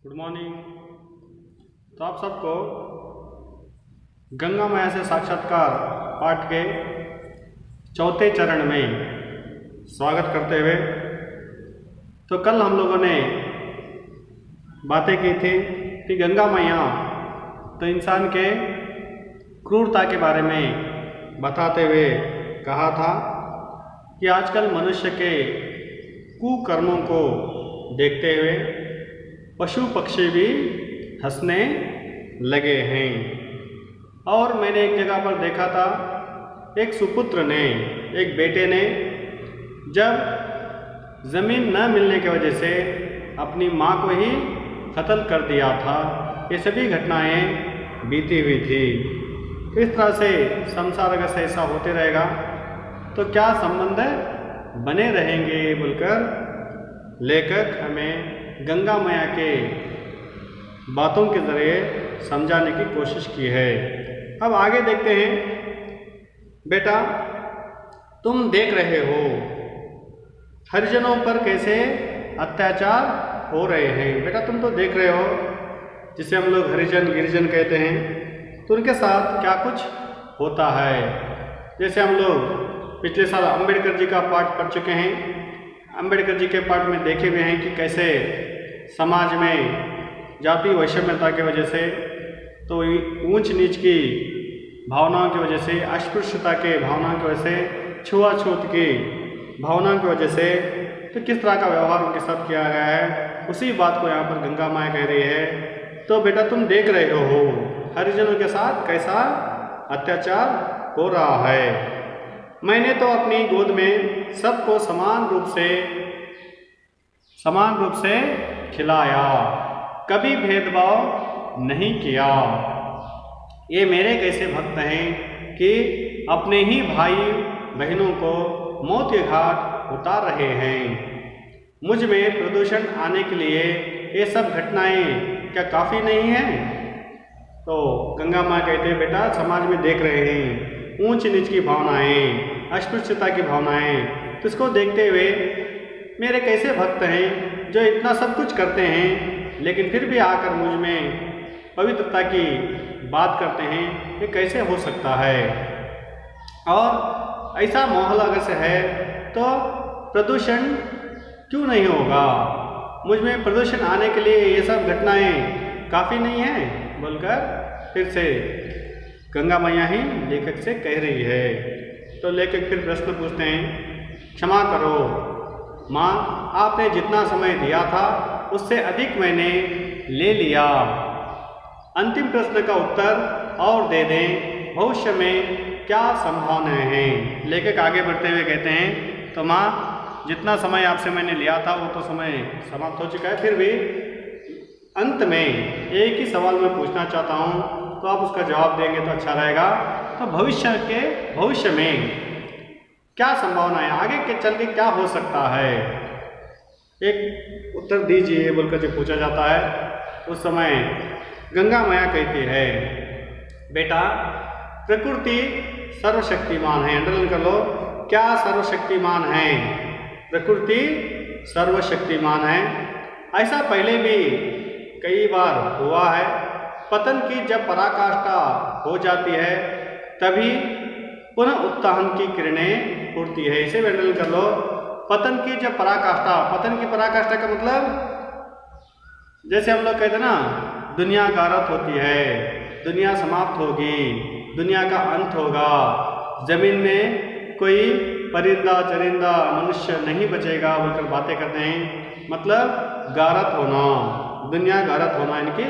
Good morning. तो आप सबको गंगा मैया से साक्षात्कार पाठ के चौथे चरण में स्वागत करते हुए, तो कल हम लोगों ने बातें की थी कि गंगा मैया तो इंसान के क्रूरता के बारे में बताते हुए कहा था कि आजकल मनुष्य के कुकर्मों को देखते हुए पशु पक्षी भी हंसने लगे हैं। और मैंने एक जगह पर देखा था, एक सुपुत्र ने, एक बेटे ने जब ज़मीन न मिलने की वजह से अपनी माँ को ही कत्ल कर दिया था। ये सभी घटनाएं बीती हुई थी। इस तरह से संसार अगर से ऐसा होते रहेगा तो क्या संबंध बने रहेंगे बोलकर लेखक हमें गंगा मैया के बातों के ज़रिए समझाने की कोशिश की है। अब आगे देखते हैं। बेटा, तुम देख रहे हो हरिजनों पर कैसे अत्याचार हो रहे हैं। बेटा, तुम तो देख रहे हो, जिसे हम लोग हरिजन गिरिजन कहते हैं, तो उनके साथ क्या कुछ होता है। जैसे हम लोग पिछले साल अंबेडकर जी का पाठ पढ़ चुके हैं। अंबेडकर जी के पाठ में देखे हुए हैं कि कैसे समाज में जाति वैषम्यता की वजह से, तो ऊंच नीच की भावनाओं की वजह से, अस्पृश्यता के भावनाओं की वजह से, छुआछूत की भावनाओं की वजह से, तो किस तरह का व्यवहार उनके साथ किया गया है, उसी बात को यहाँ पर गंगा माया कह रही है। तो बेटा, तुम देख रहे हो हरिजनों के साथ कैसा अत्याचार हो रहा है। मैंने तो अपनी गोद में सबको समान रूप से खिलाया, कभी भेदभाव नहीं किया। ये मेरे कैसे भक्त हैं कि अपने ही भाई बहनों को मौत के घाट उतार रहे हैं। मुझ में प्रदूषण आने के लिए ये सब घटनाएं क्या काफ़ी नहीं हैं। तो गंगा माँ कहते हैं, बेटा समाज में देख रहे हैं ऊंच नीच की भावनाएं, अस्पृश्यता की भावनाएं, तो इसको देखते हुए मेरे कैसे भक्त हैं जो इतना सब कुछ करते हैं, लेकिन फिर भी आकर मुझ में पवित्रता की बात करते हैं। ये कैसे हो सकता है। और ऐसा माहौल अगर से है तो प्रदूषण क्यों नहीं होगा। मुझ में प्रदूषण आने के लिए ये सब घटनाएं काफ़ी नहीं हैं बोलकर फिर से गंगा मैया ही लेखक से कह रही है। तो लेखक फिर प्रश्न पूछते हैं, क्षमा करो माँ, आपने जितना समय दिया था उससे अधिक मैंने ले लिया। अंतिम प्रश्न का उत्तर और दे दें, भविष्य में क्या संभावनाएं हैं। लेखक आगे बढ़ते हुए कहते हैं, तो माँ, जितना समय आपसे मैंने लिया था वो तो समय समाप्त हो चुका है। फिर भी अंत में एक ही सवाल मैं पूछना चाहता हूँ, तो आप उसका जवाब देंगे तो अच्छा रहेगा। तो भविष्य में क्या संभावना है, आगे के चल के क्या हो सकता है, एक उत्तर दीजिए बोलकर जो पूछा जाता है। उस समय गंगा मैया कहती है, बेटा प्रकृति सर्वशक्तिमान है। अंडरलाइन कर लो, क्या सर्वशक्तिमान है। प्रकृति सर्वशक्तिमान है। ऐसा पहले भी कई बार हुआ है। पतन की जब पराकाष्ठा हो जाती है तभी पुनः उत्थान की किरणें उठती है। इसे अंडरलाइन कर लो, पतन की जब पराकाष्ठा। पतन की पराकाष्ठा का मतलब जैसे हम लोग कहते हैं ना, दुनिया गारत होती है, दुनिया समाप्त होगी, दुनिया का अंत होगा, जमीन में कोई परिंदा चरिंदा मनुष्य नहीं बचेगा बोलकर बातें करते हैं। मतलब गारत होना, दुनिया गारत होना, इनकी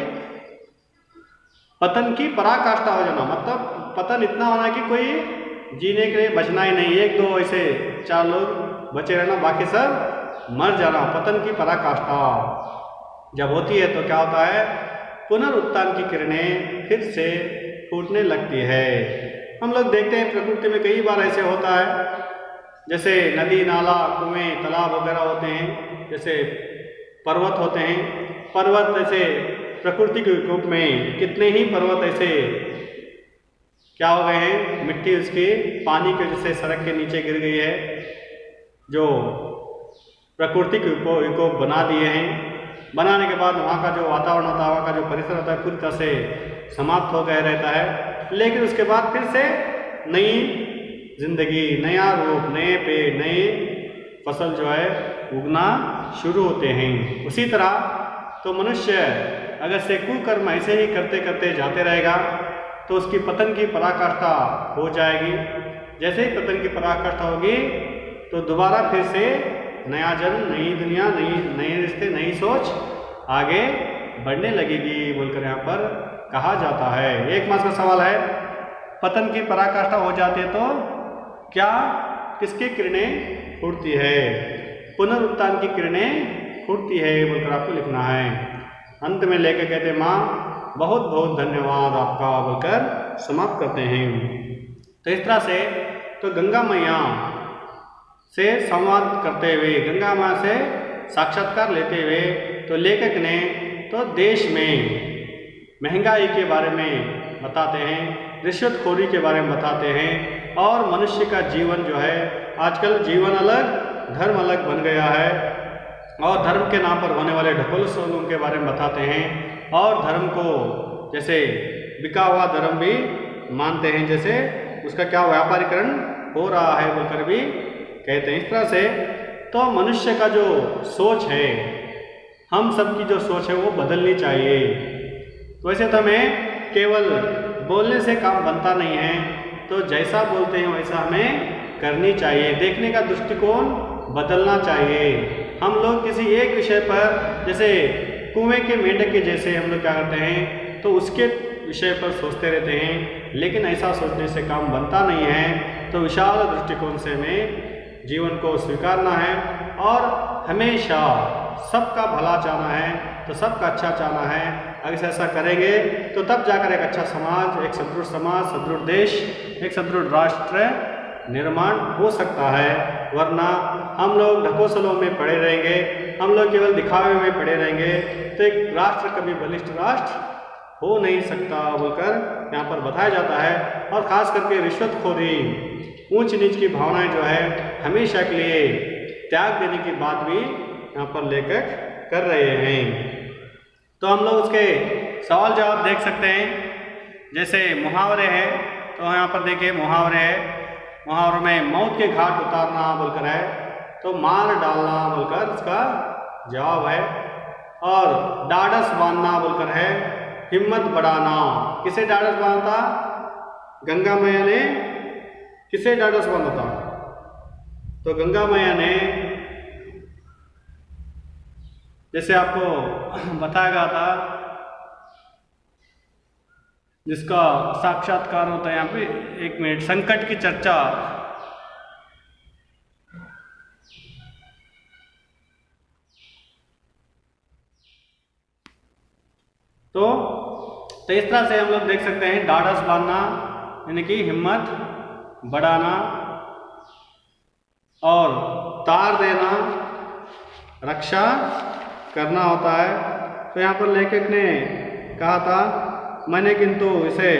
पतन की पराकाष्ठा हो जाना, मतलब पतन इतना होना कि कोई जीने के लिए बचना ही नहीं, एक दो ऐसे चार लोग बचे रहना, बाकी सब मर जाना। पतन की पराकाष्ठा जब होती है तो क्या होता है, पुनरुत्थान की किरणें फिर से फूटने लगती है। हम लोग देखते हैं प्रकृति में कई बार ऐसे होता है, जैसे नदी नाला कुएं तालाब वगैरह होते हैं, जैसे पर्वत होते हैं। पर्वत ऐसे प्रकृति के रूप में कितने ही पर्वत ऐसे क्या हो गए हैं, मिट्टी उसकी पानी के वजह से सड़क के नीचे गिर गई है, जो प्रकृति के विकोप बना दिए हैं। बनाने के बाद वहाँ का जो वातावरण होता है, वहाँ का जो परिसर होता है, पूरी तरह से समाप्त हो गया रहता है। लेकिन उसके बाद फिर से नई जिंदगी, नया रूप, नए पेड़, नई फसल जो है उगना शुरू होते हैं। उसी तरह तो मनुष्य अगर से कुकर्म ऐसे ही करते करते जाते रहेगा तो उसकी पतन की पराकाष्ठा हो जाएगी। जैसे ही पतन की पराकाष्ठा होगी तो दोबारा फिर से नया जन्म, नई दुनिया, नए रिश्ते, नई सोच आगे बढ़ने लगेगी बोलकर यहाँ पर कहा जाता है। एक मास का सवाल है, पतन की पराकाष्ठा हो जाती है तो क्या किसकी किरणें फूटती है? पुनरुत्थान की किरणें फूटती है बोलकर आपको लिखना है। अंत में लेकर कहते माँ बहुत बहुत धन्यवाद आपका बोलकर समाप्त करते हैं। तो इस तरह से तो गंगा मैया से संवाद करते हुए, गंगा माँ से साक्षात्कार लेते हुए तो लेखक ने तो देश में महंगाई के बारे में बताते हैं, रिश्वतखोरी के बारे में बताते हैं, और मनुष्य का जीवन जो है आजकल जीवन अलग, धर्म अलग बन गया है, और धर्म के नाम पर होने वाले ढकोलसों के बारे में बताते हैं, और धर्म को जैसे बिका हुआ धर्म भी मानते हैं, जैसे उसका क्या व्यापारीकरण हो रहा है बोलकर भी कहते हैं। इस तरह से तो मनुष्य का जो सोच है, हम सब की जो सोच है वो बदलनी चाहिए। तो वैसे तो हमें केवल बोलने से काम बनता नहीं है, तो जैसा बोलते हैं वैसा हमें करनी चाहिए। देखने का दृष्टिकोण बदलना चाहिए। हम लोग किसी एक विषय पर, जैसे कुएं के मेंढक के जैसे हम लोग क्या करते हैं, तो उसके विषय पर सोचते रहते हैं, लेकिन ऐसा सोचने से काम बनता नहीं है। तो विशाल दृष्टिकोण से हमें जीवन को स्वीकारना है और हमेशा सबका भला चाहना है, तो सबका अच्छा चाहना है। अगर ऐसा करेंगे तो तब जाकर एक अच्छा समाज, एक सदृढ़ समाज, सदृढ़ देश, एक सदृढ़ राष्ट्र निर्माण हो सकता है। वरना हम लोग ढकोसलों में पड़े रहेंगे, हम लोग केवल दिखावे में पड़े रहेंगे, तो एक राष्ट्र कभी बलिष्ठ राष्ट्र हो नहीं सकता बोलकर यहाँ पर बताया जाता है। और ख़ास करके रिश्वतखोरी, ऊंच नीच की भावनाएं जो है हमेशा के लिए त्याग देने की बात भी यहाँ पर लेखक कर रहे हैं। तो हम लोग उसके सवाल जवाब देख सकते हैं। जैसे मुहावरे हैं, तो यहाँ पर देखिए मुहावरे है। मुहावरों में मौत के घाट उतारना बोलकर है, तो मार डालना बोलकर उसका जवाब है। और डाढ़स बांधना बोलकर है, हिम्मत बढ़ाना। किसे डाढ़स बांधा था? गंगा मैया ने किसे डाढ़स बांधा था? तो गंगा मैया ने, जैसे आपको बताया गया था, जिसका साक्षात्कार होता है यहाँ पे, एक मिनट, संकट की चर्चा। तो इस तरह से हम लोग देख सकते हैं, डाढ़स बांधना यानी कि हिम्मत बढ़ाना, और तार देना रक्षा करना होता है। तो यहाँ पर लेखक ने कहा था, मैंने किंतु इसे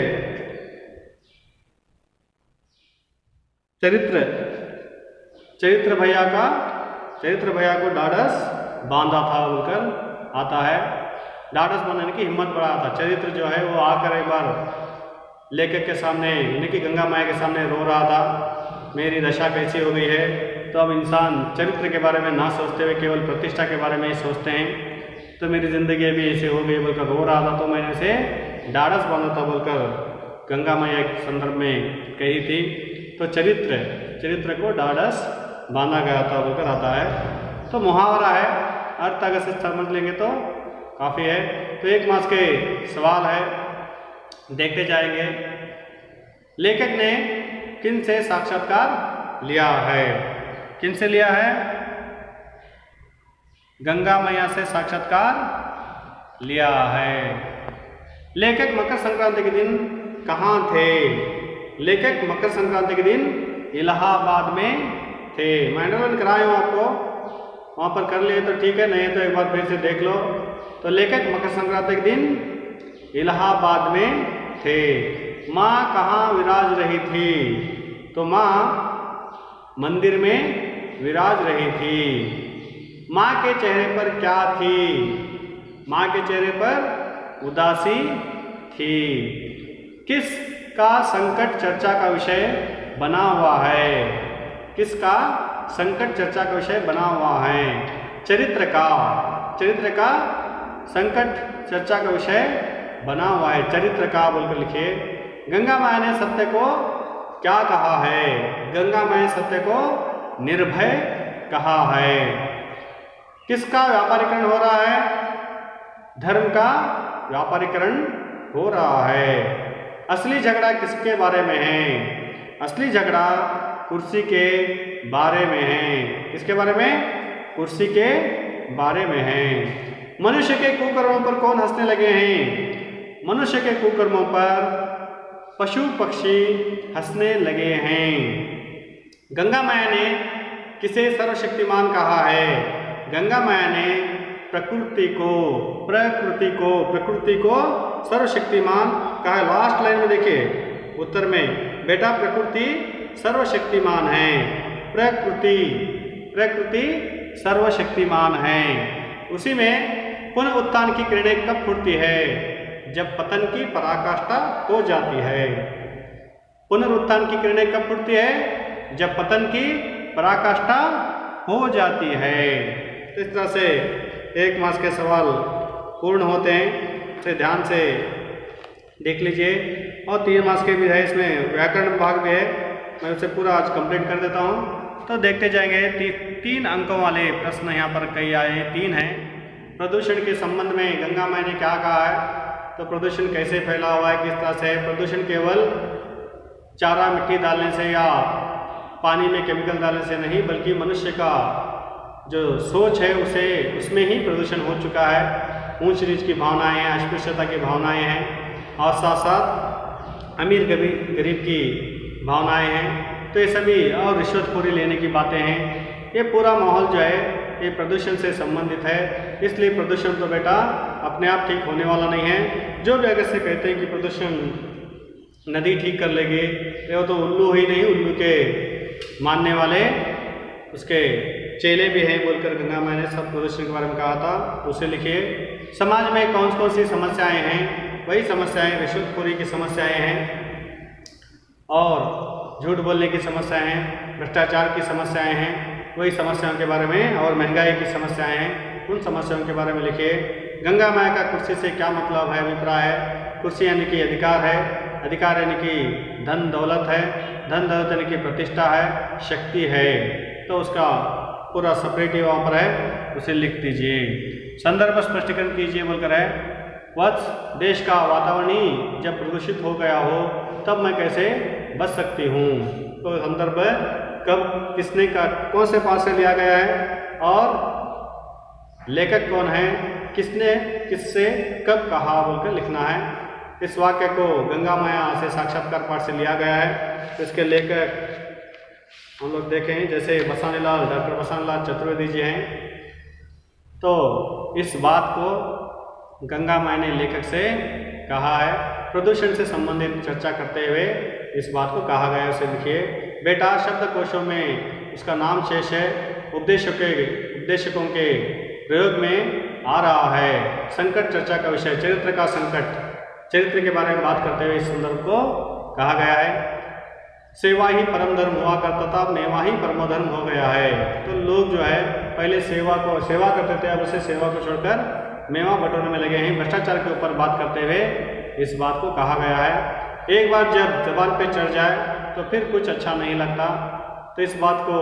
चरित्र भैया को डाढ़स बांधा था बोलकर आता है। डाढ़स बांधने की हिम्मत बढ़ाया था। चरित्र जो है वो आकर एक बार लेखक के सामने, यानी कि गंगा माया के सामने रो रहा था, मेरी दशा कैसी हो गई है। तो अब इंसान चरित्र के बारे में ना सोचते हुए केवल प्रतिष्ठा के बारे में ही सोचते हैं। तो मेरी ज़िंदगी अभी ऐसे हो गई बोलकर रो रहा था, तो मैंने उसे डाढ़स बांधा था बोलकर गंगा मैया के संदर्भ में कही थी। तो चरित्र को डाढ़स बांधा गया था बोलकर आता है। तो मुहावरा है, अर्थ अगर से समझ लेंगे तो काफ़ी है। तो एक मास के सवाल है, देखते जाएंगे। लेखक ने किन से साक्षात्कार लिया है? किन से लिया है? गंगा मैया से साक्षात्कार लिया है। लेखक मकर संक्रांति के दिन कहाँ थे? लेखक मकर संक्रांति के दिन इलाहाबाद में थे। मैं अंडरलाइन कराया हूँ आपको, वहाँ पर कर लिए तो ठीक है, नहीं तो एक बार फिर से देख लो। तो लेखक मकर संक्रांति के दिन इलाहाबाद में थे। माँ कहाँ विराज रही थी? तो माँ मंदिर में विराज रही थी। माँ के चेहरे पर क्या थी? माँ के चेहरे पर उदासी थी। किसका संकट चर्चा का विषय बना हुआ है? किसका संकट चर्चा का विषय बना हुआ है? चरित्र का संकट चर्चा का विषय बना हुआ है। चरित्र का बोलकर लिखिए। गंगा माया ने सत्य को क्या कहा है? गंगा माया ने सत्य को निर्भय कहा है। किसका व्यापारीकरण हो रहा है? धर्म का व्यापारीकरण हो रहा है। असली झगड़ा किसके बारे में है? असली झगड़ा कुर्सी के बारे में है। किसके बारे में? कुर्सी के बारे में है। मनुष्य के कुकर्मों पर कौन हंसने लगे हैं? मनुष्य के कुकर्मों पर पशु पक्षी हंसने लगे हैं। गंगा माया ने किसे सर्वशक्तिमान कहा है? गंगा माया ने प्रकृति को सर्वशक्तिमान कहा है। लास्ट लाइन में देखिए उत्तर में, बेटा प्रकृति सर्वशक्तिमान है। प्रकृति सर्वशक्तिमान है। उसी में पुनरुत्थान की किरणें कब फूटती है? जब पतन की पराकाष्ठा हो जाती है। पुनरुत्थान की किरणें कब फूटती है? जब पतन की पराकाष्ठा हो जाती है। तो इस तरह से 1 मास के सवाल पूर्ण होते हैं। इसे ध्यान से देख लीजिए। और 3 मास के भी है, इसमें व्याकरण भाग भी है। मैं उसे पूरा आज कंप्लीट कर देता हूँ। तो देखते जाएंगे। 3 अंकों वाले प्रश्न यहाँ पर कई आए, 3 हैं। प्रदूषण के संबंध में गंगा माया ने क्या कहा है? तो प्रदूषण कैसे फैला हुआ है, किस तरह से? प्रदूषण केवल चारा मिट्टी डालने से या पानी में केमिकल डालने से नहीं, बल्कि मनुष्य का जो सोच है उसमें ही प्रदूषण हो चुका है। ऊंच नीच की भावनाएं हैं, अस्पृश्यता की भावनाएं हैं, और साथ साथ अमीर गरीब की भावनाएं हैं। तो ये सभी, और रिश्वतखोरी लेने की बातें हैं। ये पूरा माहौल जो है ये प्रदूषण से संबंधित है। इसलिए प्रदूषण तो बेटा अपने आप ठीक होने वाला नहीं है। जो भी अगर से कहते हैं कि प्रदूषण नदी ठीक कर लेगी, ये तो उल्लू ही नहीं, उल्लू के मानने वाले उसके चेले भी हैं बोलकर गंगा माया ने सब प्रदूषण के बारे में कहा था। उसे लिखिए। समाज में कौन कौन सी समस्याएं हैं? वही समस्याएं रिश्वतखोरी की समस्याएं हैं, और झूठ बोलने की समस्याएं हैं, भ्रष्टाचार की समस्याएं हैं, वही समस्याओं के बारे में, और महंगाई की समस्याएं हैं, उन समस्याओं के बारे में लिखिए। गंगा माया का कुर्सी से क्या मतलब है, अभिप्राय है? कुर्सी यानी कि अधिकार है, अधिकार यानी कि धन दौलत है, धन दौलत यानी कि प्रतिष्ठा है, शक्ति है। तो उसका पूरा सेपरेट ही वहाँ पर है, उसे लिख दीजिए। संदर्भ स्पष्टीकरण कीजिए बोलकर है। वत्स, देश का वातावरण ही जब प्रदूषित हो गया हो तब मैं कैसे बच सकती हूँ? तो संदर्भ कब, किसने का, कौन से पाठ से लिया गया है, और लेखक कौन है, किसने किससे कब कहा बोलकर लिखना है। इस वाक्य को गंगा माया से साक्षात्कार पाठ से लिया गया है। तो इसके लेखक हम लोग देखें, जैसे बसानीलाल, डॉक्टर बसानीलाल चतुर्वेदी जी हैं। तो इस बात को गंगा माया ने लेखक से कहा है। प्रदूषण से संबंधित चर्चा करते हुए इस बात को कहा गया है, उसे लिखिए। बेटा शब्दकोशों में उसका नाम शेष है, उपदेशकों के प्रयोग में आ रहा है। संकट चर्चा का विषय, चरित्र का संकट, चरित्र के बारे में बात करते हुए इस संदर्भ को कहा गया है। सेवा ही परम धर्म हुआ करता था, मेवा ही परम धर्म हो गया है। तो लोग जो है पहले सेवा करते थे, अब उसे सेवा को छोड़कर मेवा बटोरने में लगे हैं। भ्रष्टाचार के ऊपर बात करते हुए इस बात को कहा गया है। एक बार जब जबान पे चढ़ जाए तो फिर कुछ अच्छा नहीं लगता। तो इस बात को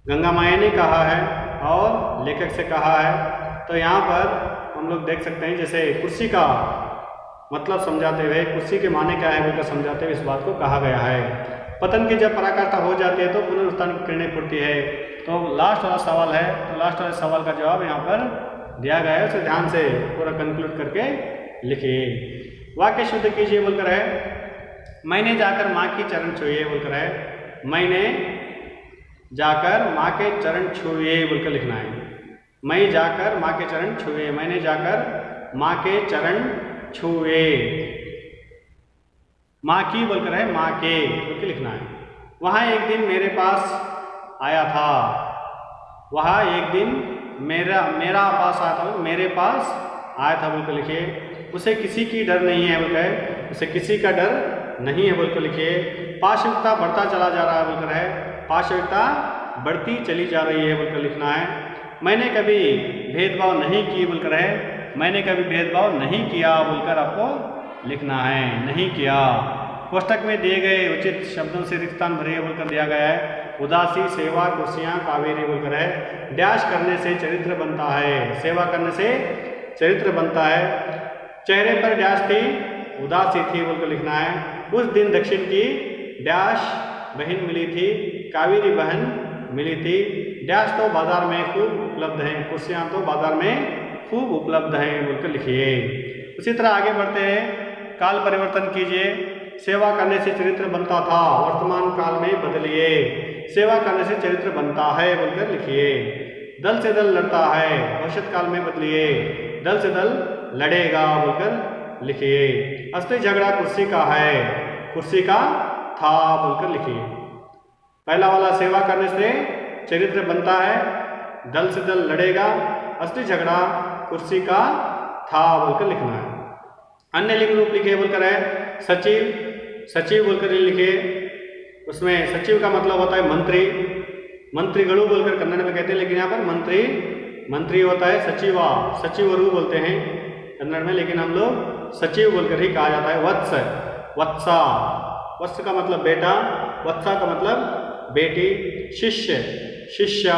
गंगा माया ने कहा है और लेखक से कहा है। तो यहाँ पर हम लोग देख सकते हैं, जैसे कुर्सी का मतलब समझाते हुए, कुर्सी के माने क्या है बोलकर समझाते हुए इस बात को कहा गया है। पतन की जब पराकाष्ठा हो जाती है तो पुनरुत्थान की किरणें फूटती है। तो लास्ट वाला सवाल है, तो लास्ट वाले सवाल का जवाब यहाँ पर दिया गया है, उसे ध्यान से पूरा कंक्लूड करके लिखिए। वाक्य शुद्ध कीजिए बोलकर है। मैंने जाकर माँ की चरण छुए बोलकर है। मैंने जाकर माँ के चरण छुए बोलकर लिखना है। मैं जाकर माँ के चरण छुए, मैंने जाकर माँ के चरण छुए। माँ की बोलकर है, माँ के बोलकर लिखना है। वहाँ एक दिन मेरे पास आया था, वहाँ एक दिन मेरा मेरा पास आया था, मेरे पास आया था बोलकर लिखिए। उसे किसी की डर नहीं है बोलकर, उसे किसी का डर नहीं है बोलकर लिखिए। पाशविकता बढ़ता चला जा रहा है बोलकर है, पाशविकता बढ़ती चली जा रही है बोलकर लिखना है। मैंने कभी भेदभाव नहीं की बोलकर है, मैंने कभी भेदभाव नहीं किया बोलकर आपको लिखना है, नहीं किया। कोष्टक में दिए गए उचित शब्दों से रिक्त स्थान भरिए बोलकर दिया गया है। उदासी, सेवा, कुर्सियाँ, कावेरी बोलकर है। डैश करने से चरित्र बनता है, सेवा करने से चरित्र बनता है। चेहरे पर डैश थी, उदासी थी बोलकर लिखना है। उस दिन दक्षिण की डैश बहन मिली थी, कावेरी बहन मिली थी। डैश तो बाजार में खूब उपलब्ध हैं, कुर्सियाँ तो बाजार में खूब उपलब्ध हैं बोलकर लिखिए। उसी तरह आगे बढ़ते हैं, काल परिवर्तन कीजिए। सेवा करने से चरित्र बनता था, वर्तमान काल में बदलिए। सेवा करने से चरित्र बनता है बोलकर लिखिए। दल से दल लड़ता है, भविष्य काल में बदलिए। दल से दल लड़ेगा बोलकर लिखिए। असली झगड़ा कुर्सी का है, कुर्सी का था बोलकर लिखिए। पहला वाला सेवा करने से चरित्र बनता है, दल से दल लड़ेगा, असली झगड़ा कुर्सी का था बोलकर लिखना है। अन्य लिंग रूप लिखिए बोलकर है। सचिव, सचिव बोलकर लिखिए। उसमें सचिव का मतलब होता है मंत्री, मंत्रीगणु बोलकर कन्नड़ में कहते हैं, लेकिन यहाँ पर मंत्री मंत्री होता है सचिवा, सचिवरु बोलते हैं कन्नड़ में, लेकिन हम लोग सचिव बोलकर ही कहा जाता है। वत्स, वत्सा, वत्स का मतलब बेटा, वत्सा का मतलब बेटी। शिष्य, शिष्या,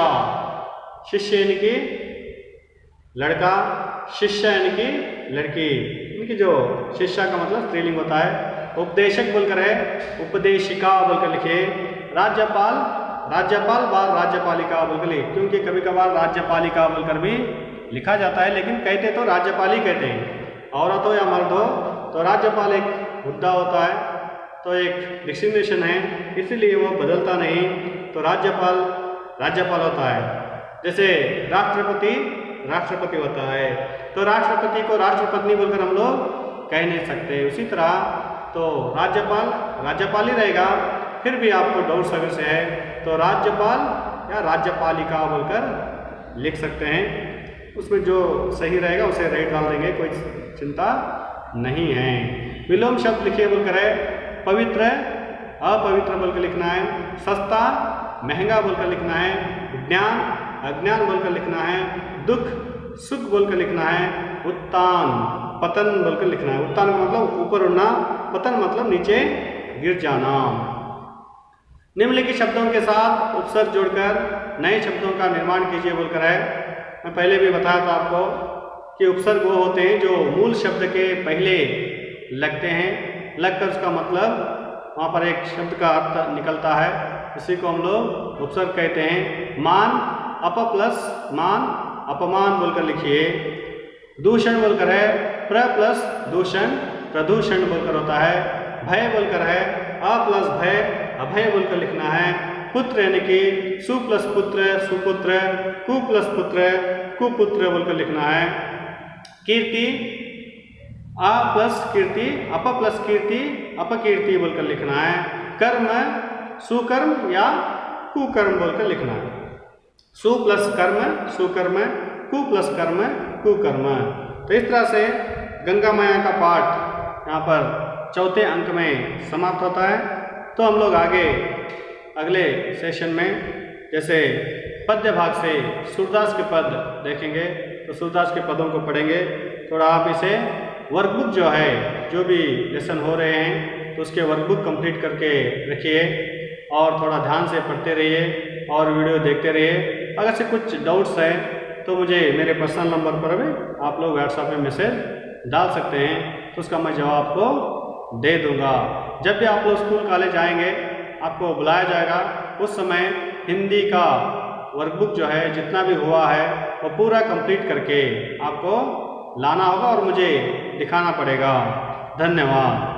शिष्य यानी कि लड़का, शिष्य यानी कि लड़की, इनकी जो शिष्या का मतलब स्त्रीलिंग होता है। उपदेशक बोलकर है, उपदेशिका बोलकर लिखिए। राज्यपाल, राज्यपाल बार राज्यपालिका बोलकर लिखिए, क्योंकि कभी कभार राज्यपालिका बोलकर भी लिखा जाता है, लेकिन कहते तो राज्यपाल ही कहते हैं। औरत हो या मर्द हो तो राज्यपाल एक मुद्दा होता है, तो एक डिस्क्रिमिनेशन है, इसलिए वो बदलता नहीं, तो राज्यपाल राज्यपाल होता है। जैसे राष्ट्रपति राष्ट्रपति होता है, तो राष्ट्रपति को राष्ट्रपत्नी बोलकर हम लोग कह नहीं सकते। उसी तरह तो राज्यपाल राज्यपाल ही रहेगा, फिर भी आपको डाउट अगर से है तो राज्यपाल या राज्यपालिका बोलकर लिख सकते हैं। उसमें जो सही रहेगा उसे राइट डाल देंगे, कोई चिंता नहीं है। विलोम शब्द लिखिए बोलकर है। पवित्र, अपवित्र बोलकर लिखना है। सस्ता, महंगा बोलकर लिखना है। ज्ञान, अज्ञान बोलकर लिखना है। दुख, सुख बोलकर लिखना है। उत्तान, पतन बोलकर लिखना है। उत्तान का मतलब ऊपर उड़ना, पतन मतलब नीचे गिर जाना। निम्नलिखित शब्दों के साथ उपसर्ग जोड़कर नए शब्दों का निर्माण कीजिए बोलकर है। मैं पहले भी बताया था आपको कि उपसर्ग वो होते हैं जो मूल शब्द के पहले लगते हैं, लगकर उसका मतलब वहाँ पर एक शब्द का अर्थ निकलता है, इसी को हम लोग उपसर्ग कहते हैं। मान, अप प्लस मान, अपमान बोलकर लिखिए। दूषण बोलकर है। प्र प्लस दूषण, प्रदूषण बोलकर होता है। भय बोलकर है। अ प्लस भय, अभय बोलकर लिखना है। पुत्र यानी कि सु प्लस पुत्र, सुपुत्र। कु प्लस पुत्र, कुपुत्र बोलकर लिखना है। कीर्ति, अ प्लस कीर्ति, अप प्लस कीर्ति, अपकीर्ति बोलकर लिखना है। कर्म, सुकर्म या कुकर्म बोलकर लिखना है। सु प्लस कर्म, सुकर्म, कु प्लस कर्म, कुकर्म। तो इस तरह से गंगा मैया का पाठ यहाँ पर चौथे अंक में समाप्त होता है। तो हम लोग आगे अगले सेशन में जैसे पद्य भाग से सूरदास के पद देखेंगे, तो सूरदास के पदों को पढ़ेंगे। थोड़ा आप इसे वर्कबुक जो है, जो भी लेसन हो रहे हैं तो उसके वर्कबुक कंप्लीट करके रखिए और थोड़ा ध्यान से पढ़ते रहिए और वीडियो देखते रहिए। अगर से कुछ डाउट्स हैं तो मुझे मेरे पर्सनल नंबर पर भी आप लोग व्हाट्सएप में मैसेज डाल सकते हैं, तो उसका मैं जवाब आपको दे दूंगा। जब भी आप लोग स्कूल कॉलेज आएंगे आपको बुलाया जाएगा, उस समय हिंदी का वर्कबुक जो है जितना भी हुआ है वो पूरा कंप्लीट करके आपको लाना होगा और मुझे दिखाना पड़ेगा। धन्यवाद।